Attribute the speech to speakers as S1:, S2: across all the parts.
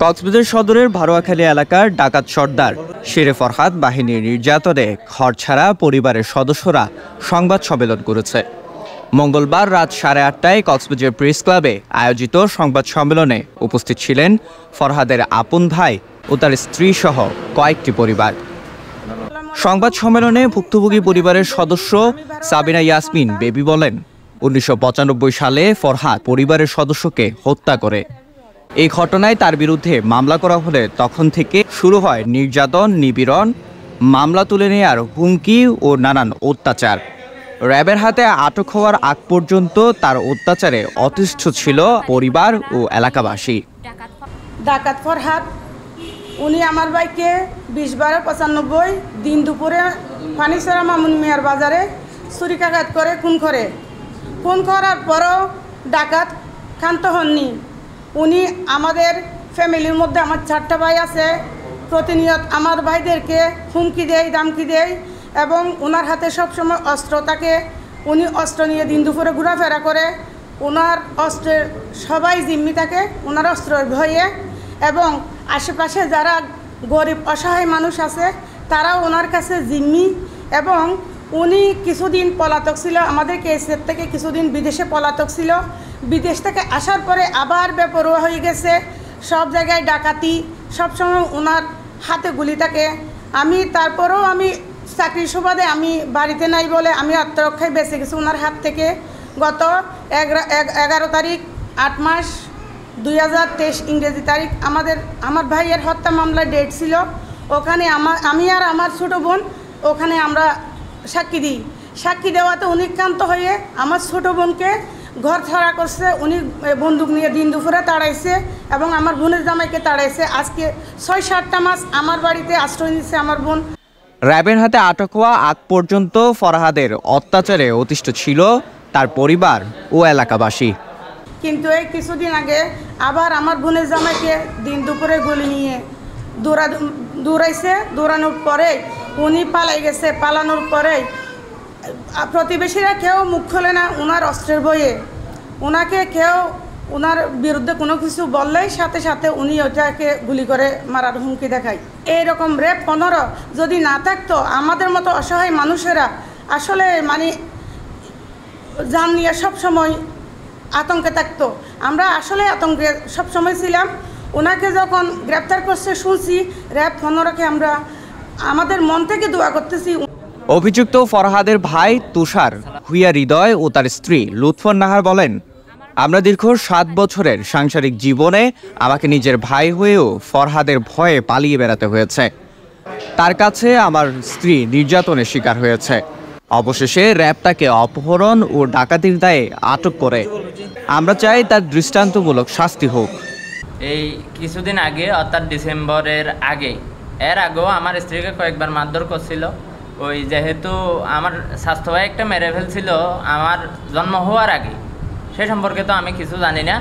S1: কক্সবাজার সদরের ভারোয়াখালী এলাকার ডাকাত সর্দার শেরে ফরহাদ বাহিনীর নির্যাতনে ঘরছাড়া পরিবারের সদস্যরা সংবাদ সম্মেলন করেছে। মঙ্গলবার রাত 8:30টায় কক্সবাজার প্রেস ক্লাবে আয়োজিত সংবাদ সম্মেলনে উপস্থিত ছিলেন ফরহাদের আপন ভাই ও তার স্ত্রী সহ কয়েকটি পরিবার। সংবাদ সম্মেলনে ভুক্তভোগী পরিবারের সদস্য সাবিনা ইয়াসমিন বেবি বলেন, 1995 সালে ফরহাদ পরিবারের সদস্যকে হত্যা করে। এই ঘটনায় তার বিরুদ্ধে মামলা করা হলে তখন থেকে শুরু হয় নির্যাতন, নিপীড়ন, মামলা তুলে নেওয়ার হুমকি ও নানান অত্যাচার। র্যাবের হাতে আটক হওয়ার আগ পর্যন্ত তার অত্যাচারে অতিষ্ঠ ছিল পরিবার ও এলাকাবাসী।
S2: ডাকাত ফরহাদ উনি আমার ভাইকে 20/12/95 দিন দুপুরে ফানিসরা মামুন মিয়ার বাজারে ছুরিকাঘাত করে খুন করার পরও ডাকাত ক্ষান্ত হননি। উনি আমাদের ফ্যামিলির মধ্যে আমার 4টা ভাই আছে, প্রতিনিয়ত আমার ভাইদেরকে হুমকি দেয়, দামকি দেয় এবং ওনার হাতে সবসময় অস্ত্র থাকে। উনি অস্ত্র নিয়ে দিন দুপুরে ঘোরাফেরা করে। ওনার অস্ত্রের সবাই জিম্মি থাকে ওনার অস্ত্রের ভয়ে, এবং আশেপাশে যারা গরিব অসহায় মানুষ আছে তারাও ওনার কাছে জিম্মি। এবং উনি কিছুদিন পলাতক ছিল, আমাদের কেসের থেকে কিছুদিন বিদেশে পলাতক ছিল। বিদেশ থেকে আসার পরে আবার বেপরোয়া হয়ে গেছে, সব জায়গায় ডাকাতি, সবসময় ওনার হাতে গুলি থাকে। তারপরেও আমি চাকরির সুবাদে আমি বাড়িতে নাই বলে আমি আত্মরক্ষায় বেঁচে গেছি ওনার হাত থেকে। গত 11 তারিখ 8 মাস 2023 ইংরেজি তারিখ আমার ভাইয়ের হত্যা মামলার ডেট ছিল। ওখানে আমি আর আমার ছোটো বোন ওখানে আমরা সাক্ষী দেওয়াতে উনি ক্লান্ত হয়ে আমার ছোটো বোনকে ঘর ছাড়া করছে। উনি বন্দুক নিয়ে দিন দুপুরে তাড়াইছে এবং আমার বোনের জামাইকে তাড়াইছে। আজকে 6-7টা মাস আমার বাড়িতে আশ্রয় নিচ্ছে আমার বোন।
S1: র্যাবের হাতে আটক হওয়া আগ পর্যন্ত ফরহাদের অত্যাচারে অতিষ্ঠ ছিল তার পরিবার ও এলাকাবাসী।
S2: কিন্তু এই কিছুদিন আগে আবার আমার বোনের জামাইকে দিন দুপুরে গুলি নিয়ে দৌড়াইছে। দৌড়ানোর পরে উনি পালাই গেছে। পালানোর পরে প্রতিবেশীরা কেউ মুখ খোলে না ওনার অস্ত্রের ভয়ে। ওনাকে কেউ ওনার বিরুদ্ধে কোনো কিছু বললেই সাথে সাথে উনি ওটাকে গুলি করে মারার হুমকি দেখায়। এইরকম রেপ 15 যদি না থাকতো আমাদের মতো অসহায় মানুষেরা আসলে জান নিয়ে সবসময় আতঙ্কে থাকতো। আমরা আসলে আতঙ্কে সবসময় ছিলাম। ওনাকে যখন গ্রেপ্তার করছে শুনছি র্যাব 15কে আমরা আমাদের মন থেকে দোয়া করতেছি।
S1: অভিযুক্ত ফরহাদের ভাই তুষার ভুইয়া হৃদয় ও তার স্ত্রী লুৎফর নাহার বলেন, আমরা দীর্ঘ 7 বছরের সাংসারিক জীবনে আমাকে নিজের ভাই হয়েও ফরহাদের ভয়ে পালিয়ে বেড়াতে হয়েছে। তার কাছে আমার স্ত্রী নির্যাতনের শিকার হয়েছে। অবশেষে র্যাব তাকে অপহরণ ও ডাকাতির দায়ে আটক করে। আমরা চাই তার দৃষ্টান্তমূলক শাস্তি হোক।
S3: এই কিছুদিন আগে অর্থাৎ ডিসেম্বরের আগে এর আগেও আমার স্ত্রীকে কয়েকবার মারধর করছিল। ওই যেহেতু আমার স্বাস্থ্য ভাই একটা মেরে ফেলছিল আমার জন্ম হওয়ার আগে, সে সম্পর্কে তো আমি কিছু জানি না।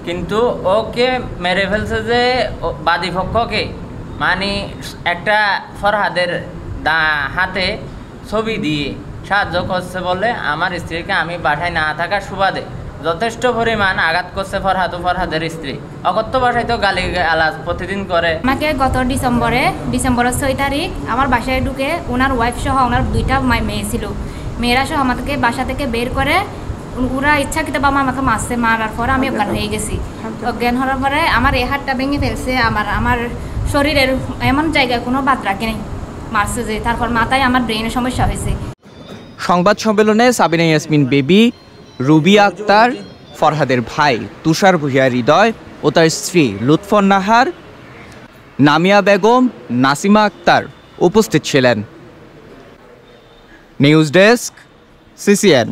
S3: কিন্তু ওকে মেরে ফেলছে যে বাদীপক্ষকে একটা ফরহাদের হাতে ছবি দিয়ে সাহায্য করছে বলে আমার স্ত্রীকে আমি বাসায় না থাকার সুবাদে যথেষ্ট পরিমাণ আঘাত করছে ফরহাদের স্ত্রী। অকথ্য ভাষায় তো গালি আলাজ প্রতিদিন করে।
S4: আমাকে গত ডিসেম্বরের 6 তারিখ আমার বাসায় ঢুকে ওনার ওয়াইফ সহ ওনার 2টা মেয়ে ছিল। মেয়েরা সহ আমাকে বাসা থেকে বের করে ওরা ইচ্ছাকৃতভাবে আমাকে মারার পরে আমি অজ্ঞান হয়ে গেছি। অজ্ঞান হওয়ার পরে আমার এই হাতটা ভেঙে ফেলছে। আমার শরীরের এমন জায়গায় কোনো বাদ রাখে নেই, মারছে যে। তারপর মাথায় আমার ব্রেনের সমস্যা হয়েছে।
S1: সংবাদ সম্মেলনে সাবিনা ইয়াসমিন বেবি, রুবি আক্তার, ফরহাদের ভাই তুষার ভুইয়া হৃদয় ও তার স্ত্রী লুৎফর নাহার, নামিয়া বেগম, নাসিমা আক্তার উপস্থিত ছিলেন। News desk, CCN।